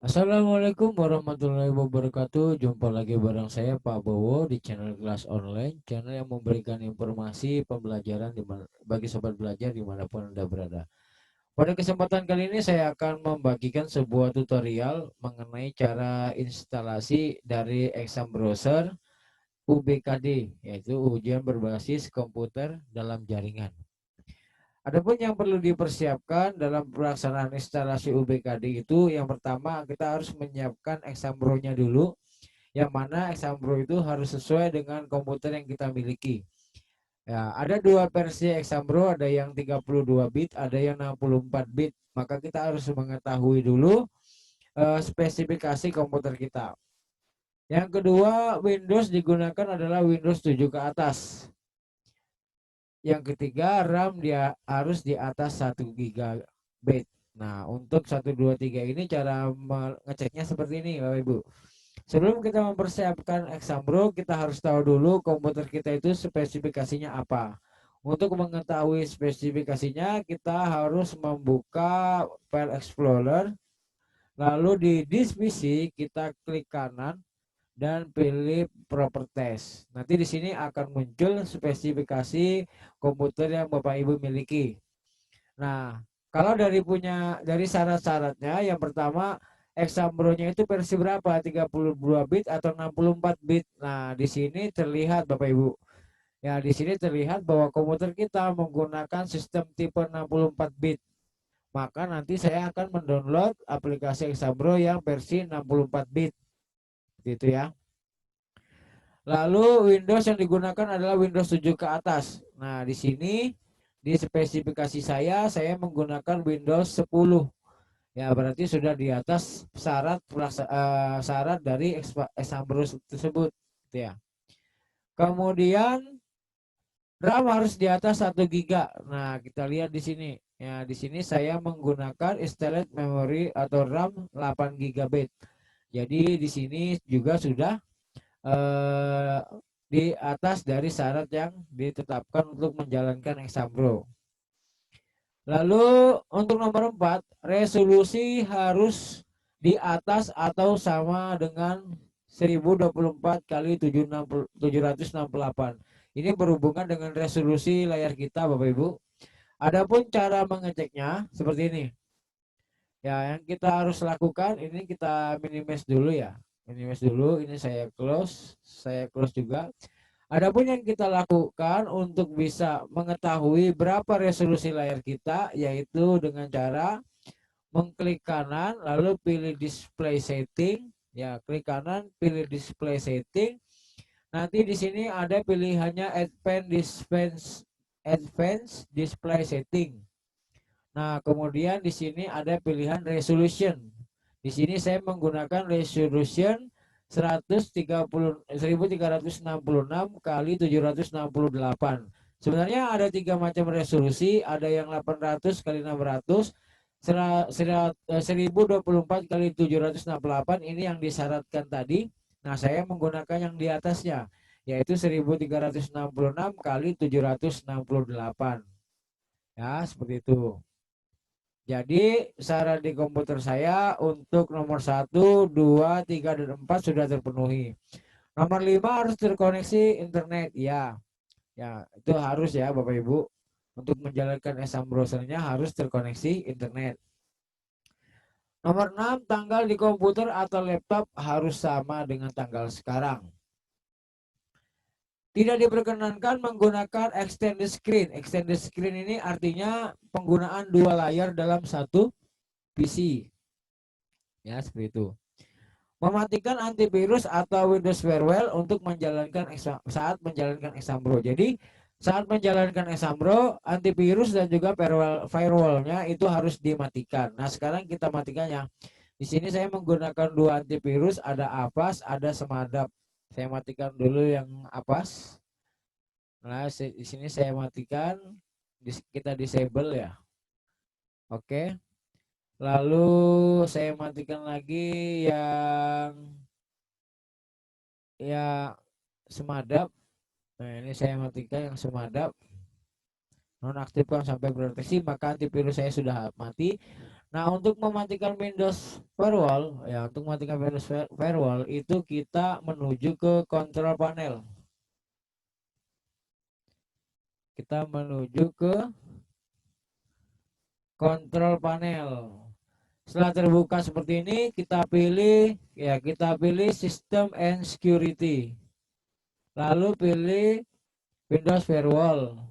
Assalamualaikum warahmatullahi wabarakatuh. Jumpa lagi bareng saya Pak Bowo di channel Kelas Online, channel yang memberikan informasi pembelajaran bagi sobat belajar dimanapun Anda berada. Pada kesempatan kali ini saya akan membagikan sebuah tutorial mengenai cara instalasi dari exam browser UBKD, yaitu ujian berbasis komputer dalam jaringan. Adapun yang perlu dipersiapkan dalam pelaksanaan instalasi UBKD itu, yang pertama kita harus menyiapkan exambro-nya dulu, yang mana exambro itu harus sesuai dengan komputer yang kita miliki. Ya, ada dua versi exambro, ada yang 32 bit, ada yang 64 bit. Maka kita harus mengetahui dulu spesifikasi komputer kita. Yang kedua, Windows digunakan adalah Windows 7 ke atas. Yang ketiga, RAM dia harus di atas 1 GB. Nah, untuk 123 ini cara mengeceknya seperti ini, Bapak Ibu. Sebelum kita mempersiapkan exambro, kita harus tahu dulu komputer kita itu spesifikasinya apa. Untuk mengetahui spesifikasinya, kita harus membuka file explorer, lalu di disk PC kita klik kanan dan pilih properties. Nanti di sini akan muncul spesifikasi komputer yang Bapak Ibu miliki. Nah, kalau dari syarat-syaratnya, yang pertama Exambro-nya itu versi berapa? 32 bit atau 64 bit. Nah, di sini terlihat Bapak Ibu. Ya, di sini terlihat bahwa komputer kita menggunakan sistem tipe 64 bit. Maka nanti saya akan mendownload aplikasi Exambro yang versi 64 bit. Gitu ya. Lalu Windows yang digunakan adalah Windows 7 ke atas. Nah, di sini di spesifikasi saya menggunakan Windows 10. Ya, berarti sudah di atas syarat dari Exambro tersebut, gitu ya. Kemudian RAM harus di atas 1 GB. Nah, kita lihat di sini. Ya, di sini saya menggunakan installed memory atau RAM 8 GB. Jadi di sini juga sudah eh, di atas dari syarat yang ditetapkan untuk menjalankan Exambro. Lalu untuk nomor 4, resolusi harus di atas atau sama dengan 1024 kali 768. Ini berhubungan dengan resolusi layar kita, Bapak Ibu. Adapun cara mengeceknya seperti ini. Ya, yang kita harus lakukan ini kita minimize dulu ya. Minimize dulu, ini saya close juga. Adapun yang kita lakukan untuk bisa mengetahui berapa resolusi layar kita, yaitu dengan cara mengklik kanan lalu pilih display setting, ya klik kanan pilih display setting. Nanti di sini ada pilihannya advance display setting. Nah, kemudian di sini ada pilihan resolution. Di sini saya menggunakan resolution 1366 kali 768. Sebenarnya ada tiga macam resolusi, ada yang 800 kali 600, 1024 kali 768, ini yang disyaratkan tadi. Nah, saya menggunakan yang di atasnya, yaitu 1366 kali 768. Ya, seperti itu. Jadi saran di komputer saya untuk nomor 1, 2, 3, dan 4 sudah terpenuhi. Nomor 5 harus terkoneksi internet. Ya, ya itu harus ya Bapak Ibu. Untuk menjalankan exam browsernya harus terkoneksi internet. Nomor 6, tanggal di komputer atau laptop harus sama dengan tanggal sekarang. Tidak diperkenankan menggunakan extended screen. Extended screen ini artinya penggunaan dua layar dalam satu PC. Ya, seperti itu. Mematikan antivirus atau Windows Firewall untuk saat menjalankan Exambro. Jadi saat menjalankan Exambro, antivirus dan juga firewallnya itu harus dimatikan. Nah, sekarang kita matikannya. Di sini saya menggunakan dua antivirus, ada Avast, ada Semadap. Saya matikan dulu yang Avast. Nah, di sini saya matikan, kita disable ya. Oke. Lalu saya matikan lagi yang ya Semadap. Nah, ini saya matikan yang Semadap. Nonaktifkan sampai proteksi, maka antivirus saya sudah mati. Nah, untuk mematikan Windows Firewall, ya untuk mematikan Windows Firewall itu kita menuju ke kontrol panel. Kita menuju ke kontrol panel. Setelah terbuka seperti ini, kita pilih System and Security. Lalu pilih Windows Firewall.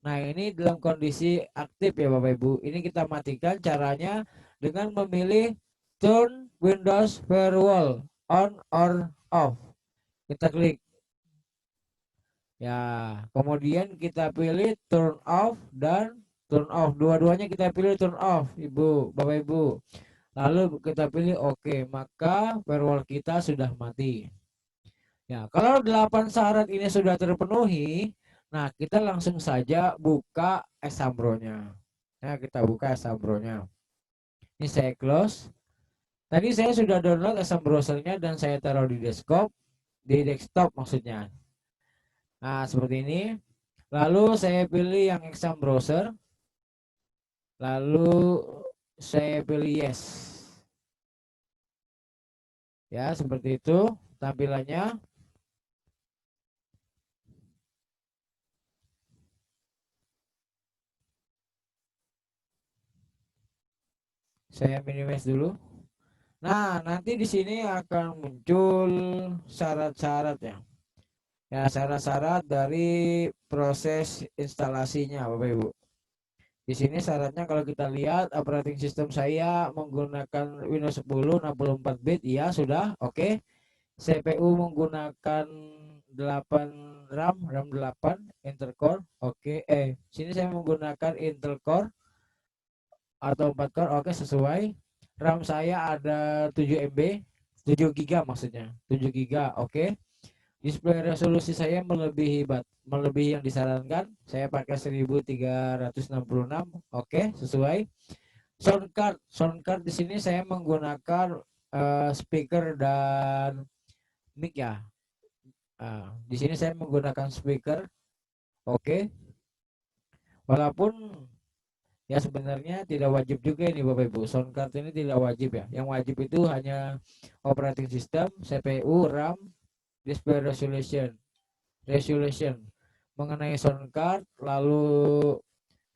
Nah, ini dalam kondisi aktif ya Bapak Ibu. Ini kita matikan caranya dengan memilih Turn Windows Firewall on or off. Kita klik. Ya, kemudian kita pilih turn off dan turn off. Dua-duanya kita pilih turn off, Ibu, Bapak Ibu. Lalu kita pilih oke, maka firewall kita sudah mati. Ya, kalau 8 syarat ini sudah terpenuhi, nah kita langsung saja buka Exambro-nya. Nah, kita buka Exambro-nya. Ini saya close. Tadi saya sudah download Exambro browsernya dan saya taruh di desktop maksudnya. Nah, seperti ini. Lalu saya pilih yang Exam browser. Lalu saya pilih yes. Ya, seperti itu tampilannya. Saya minimize dulu. Nah, nanti di sini akan muncul syarat-syarat ya. Ya, syarat-syarat dari proses instalasinya, Bapak Ibu. Di sini syaratnya kalau kita lihat operating system saya menggunakan Windows 10 64 bit, ya sudah, oke. CPU menggunakan 8 RAM 8 Intel Core, oke. Sini saya menggunakan Intel Core atau 4 core, oke, sesuai. RAM saya ada 7 MB, 7 GB maksudnya, 7 GB, oke. Display resolusi saya melebihi yang disarankan. Saya pakai 1366, oke, sesuai. Sound card di sini saya menggunakan speaker dan mic ya. Di sini saya menggunakan speaker, oke. Walaupun ya sebenarnya tidak wajib juga ini Bapak Ibu. Sound card ini tidak wajib ya. Yang wajib itu hanya operating system, CPU, RAM, display resolution. Mengenai sound card, lalu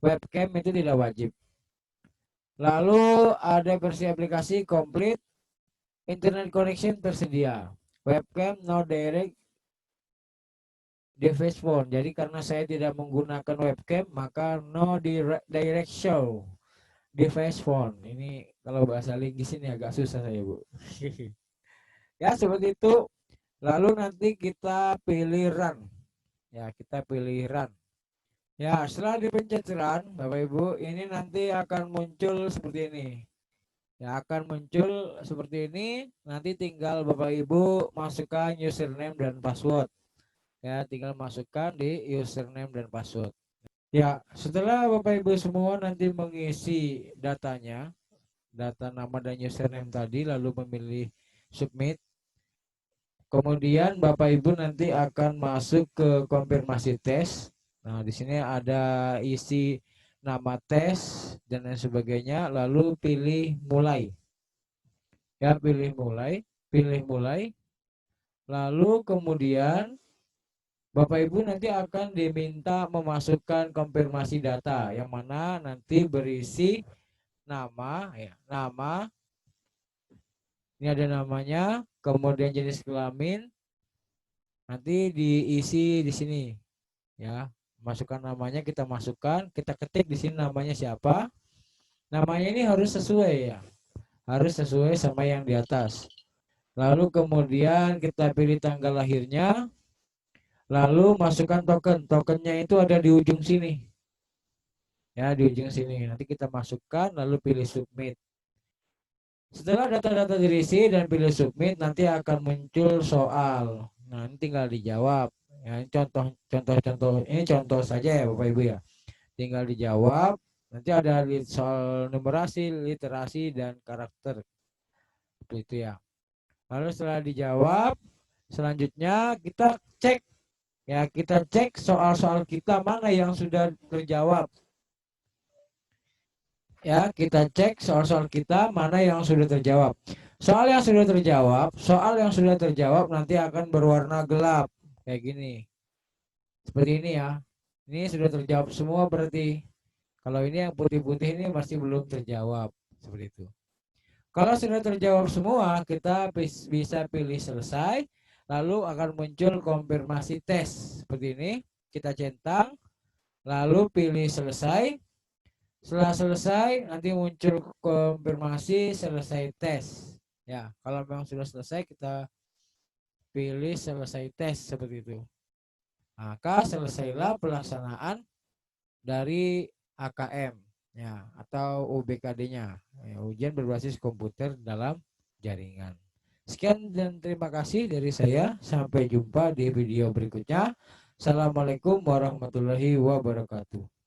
webcam itu tidak wajib. Lalu ada versi aplikasi komplit, internet connection tersedia. Webcam no direct device phone. Jadi karena saya tidak menggunakan webcam, maka no direct show device phone. Ini kalau bahasa Inggris ini agak susah saya Bu. Ya seperti itu. Lalu nanti kita pilih run. Ya kita pilih run. Ya setelah dipencet run, Bapak Ibu, ini nanti akan muncul seperti ini. Ya akan muncul seperti ini. Nanti tinggal Bapak Ibu masukkan username dan password. Ya tinggal masukkan di username dan password. Ya setelah Bapak Ibu semua nanti mengisi datanya, data nama dan username tadi, lalu memilih submit. Kemudian Bapak Ibu nanti akan masuk ke konfirmasi tes. Nah, di sini ada isi nama tes dan lain sebagainya, lalu pilih mulai. Ya, pilih mulai. Lalu kemudian Bapak Ibu nanti akan diminta memasukkan konfirmasi data yang mana nanti berisi nama ya, nama. Ini ada namanya, kemudian jenis kelamin, nanti diisi di sini ya. Masukkan namanya, kita masukkan, kita ketik di sini namanya siapa. Namanya ini harus sesuai ya. Harus sesuai sama yang di atas. Lalu kemudian kita pilih tanggal lahirnya. Lalu masukkan token. Tokennya itu ada di ujung sini. Ya, di ujung sini. Nanti kita masukkan lalu pilih submit. Setelah data-data diisi dan pilih submit, nanti akan muncul soal. Nah, ini tinggal dijawab. Ya, ini contoh ini contoh saja ya Bapak Ibu ya. Tinggal dijawab. Nanti ada soal numerasi, literasi dan karakter. Seperti itu ya. Lalu setelah dijawab, selanjutnya kita cek ya, kita cek soal-soal kita mana yang sudah terjawab. Ya, kita cek soal-soal kita mana yang sudah terjawab. Soal yang sudah terjawab nanti akan berwarna gelap kayak gini. Seperti ini ya. Ini sudah terjawab semua berarti. Kalau ini yang putih-putih ini masih belum terjawab. Seperti itu. Kalau sudah terjawab semua, kita bisa pilih selesai. Lalu akan muncul konfirmasi tes. Seperti ini. Kita centang. Lalu pilih selesai. Setelah selesai, nanti muncul konfirmasi selesai tes. Ya, kalau memang sudah selesai, kita pilih selesai tes seperti itu. Maka selesailah pelaksanaan dari AKM ya atau UBKD-nya, ya, ujian berbasis komputer dalam jaringan. Sekian dan terima kasih dari saya. Sampai jumpa di video berikutnya. Assalamualaikum warahmatullahi wabarakatuh.